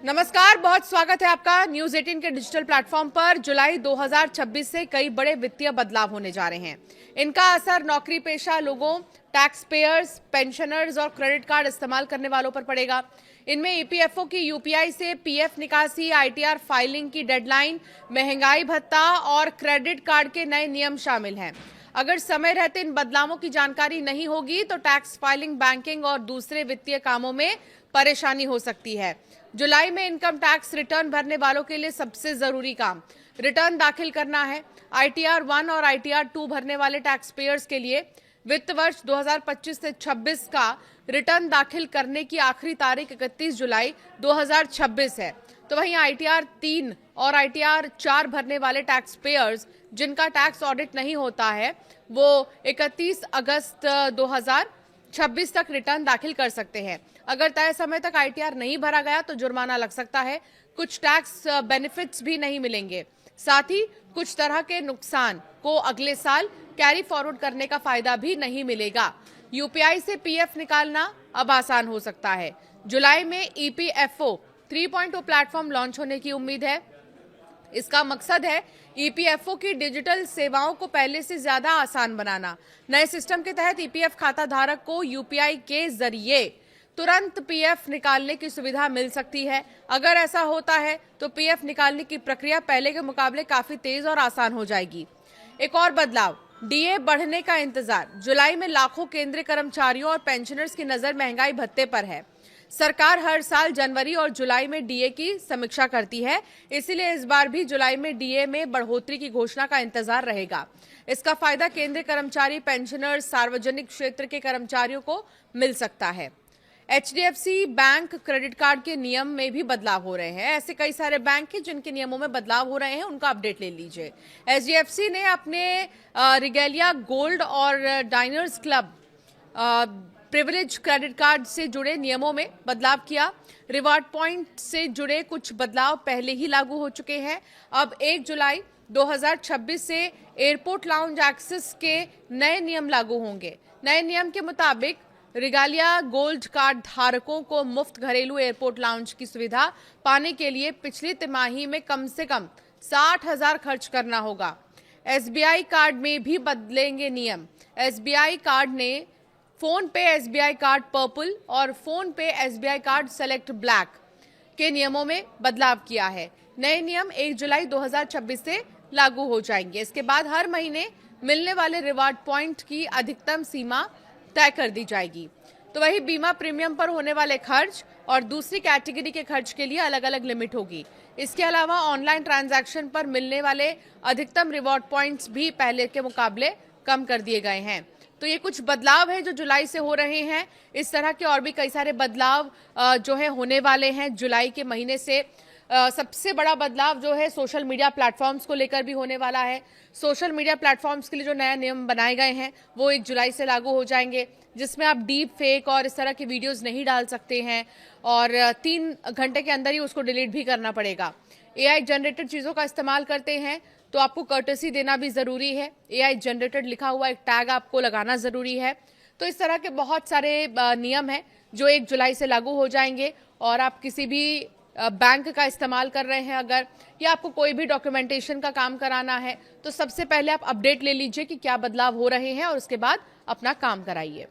नमस्कार, बहुत स्वागत है आपका न्यूज 18 के डिजिटल प्लेटफॉर्म पर। जुलाई 2026 से कई बड़े वित्तीय बदलाव होने जा रहे हैं। इनका असर नौकरी पेशा लोगों, टैक्स पेयर्स, पेंशनर्स और क्रेडिट कार्ड इस्तेमाल करने वालों पर पड़ेगा। इनमें ईपीएफओ की यूपीआई से पीएफ निकासी, आईटीआर फाइलिंग की डेडलाइन, महंगाई भत्ता और क्रेडिट कार्ड के नए नियम शामिल हैं। अगर समय रहते इन बदलावों की जानकारी नहीं होगी तो टैक्स फाइलिंग, बैंकिंग और दूसरे वित्तीय कामों में परेशानी हो सकती है। जुलाई में इनकम टैक्स रिटर्न भरने वालों के लिए सबसे जरूरी काम रिटर्न दाखिल करना है। आईटीआर 1 और आईटीआर 2 भरने वाले टैक्स पेयर्स के लिए वित्त वर्ष 2025 से 26 का रिटर्न दाखिल करने की आखिरी तारीख 31 जुलाई 2026 है। तो वहीं आईटीआर 3 और आईटीआर 4 भरने वाले टैक्स पेयर्स जिनका टैक्स ऑडिट नहीं होता है वो 31 अगस्त 2026 तक रिटर्न दाखिल कर सकते हैं। अगर तय समय तक आईटीआर नहीं भरा गया तो जुर्माना लग सकता है। कुछ टैक्स बेनिफिट्स भी नहीं मिलेंगे। साथ ही कुछ तरह के नुकसान को अगले साल कैरी फॉरवर्ड करने का फायदा भी नहीं मिलेगा। यूपीआई से पीएफ निकालना अब आसान हो सकता है। जुलाई में ईपीएफओ 3.0 प्लेटफॉर्म लॉन्च होने की उम्मीद है। इसका मकसद है ईपीएफओ की डिजिटल सेवाओं को पहले से ज्यादा आसान बनाना। नए सिस्टम के तहत ईपीएफ खाता धारक को यूपीआई के जरिए तुरंत पीएफ निकालने की सुविधा मिल सकती है। अगर ऐसा होता है तो पीएफ निकालने की प्रक्रिया पहले के मुकाबले काफी तेज और आसान हो जाएगी। एक और बदलाव, डीए बढ़ने का इंतजार। जुलाई में लाखों केंद्रीय कर्मचारियों और पेंशनर्स की नजर महंगाई भत्ते पर है। सरकार हर साल जनवरी और जुलाई में डीए की समीक्षा करती है, इसीलिए इस बार भी जुलाई में डीए में बढ़ोतरी की घोषणा का इंतजार रहेगा। इसका फायदा केंद्रीय कर्मचारी, पेंशनर्स, सार्वजनिक क्षेत्र के कर्मचारियों को मिल सकता है। एचडीएफसी बैंक क्रेडिट कार्ड के नियम में भी बदलाव हो रहे हैं। ऐसे कई सारे बैंक हैं जिनके नियमों में बदलाव हो रहे हैं, उनका अपडेट ले लीजिए। एचडीएफसी ने अपने रिगेलिया गोल्ड और diners club privilege credit card से जुड़े नियमों में बदलाव किया। रिवार्ड पॉइंट से जुड़े कुछ बदलाव पहले ही लागू हो चुके हैं। अब 1 जुलाई 2026 से एयरपोर्ट लाउंज एक्सेस के नए नियम लागू होंगे। नए नियम के मुताबिक रिगालिया गोल्ड कार्ड धारकों को मुफ्त घरेलू एयरपोर्ट लाउंज की सुविधा पाने के लिए पिछली तिमाही में कम से कम 60,000 खर्च करना होगा। एसबीआई कार्ड में भी बदलेंगे नियम। एसबीआई कार्ड ने फोन पे एसबीआई कार्ड पर्पल और फोन पे एसबीआई कार्ड सेलेक्ट ब्लैक के नियमों में बदलाव किया है। नए नियम 1 जुलाई 2026 से लागू हो जाएंगे। इसके बाद हर महीने मिलने वाले रिवार्ड पॉइंट की अधिकतम सीमा तय कर दी जाएगी। तो वही बीमा प्रीमियम पर होने वाले खर्च और दूसरी कैटेगरी के खर्च के लिए अलग अलग लिमिट होगी। इसके अलावा ऑनलाइन ट्रांजैक्शन पर मिलने वाले अधिकतम रिवॉर्ड पॉइंट्स भी पहले के मुकाबले कम कर दिए गए हैं। तो ये कुछ बदलाव है जो जुलाई से हो रहे हैं। इस तरह के और भी कई सारे बदलाव जो है होने वाले हैं जुलाई के महीने से। सबसे बड़ा बदलाव जो है सोशल मीडिया प्लेटफॉर्म्स को लेकर भी होने वाला है। सोशल मीडिया प्लेटफॉर्म्स के लिए जो नया नियम बनाए गए हैं वो 1 जुलाई से लागू हो जाएंगे, जिसमें आप डीप फेक और इस तरह की वीडियोस नहीं डाल सकते हैं और 3 घंटे के अंदर ही उसको डिलीट भी करना पड़ेगा। एआई जनरेटेड चीज़ों का इस्तेमाल करते हैं तो आपको कर्टेसी देना भी ज़रूरी है। एआई जनरेटेड लिखा हुआ एक टैग आपको लगाना ज़रूरी है। तो इस तरह के बहुत सारे नियम हैं जो 1 जुलाई से लागू हो जाएंगे। और आप किसी भी बैंक का इस्तेमाल कर रहे हैं अगर, या आपको कोई भी डॉक्यूमेंटेशन का काम कराना है तो सबसे पहले आप अपडेट ले लीजिए कि क्या बदलाव हो रहे हैं और उसके बाद अपना काम कराइए।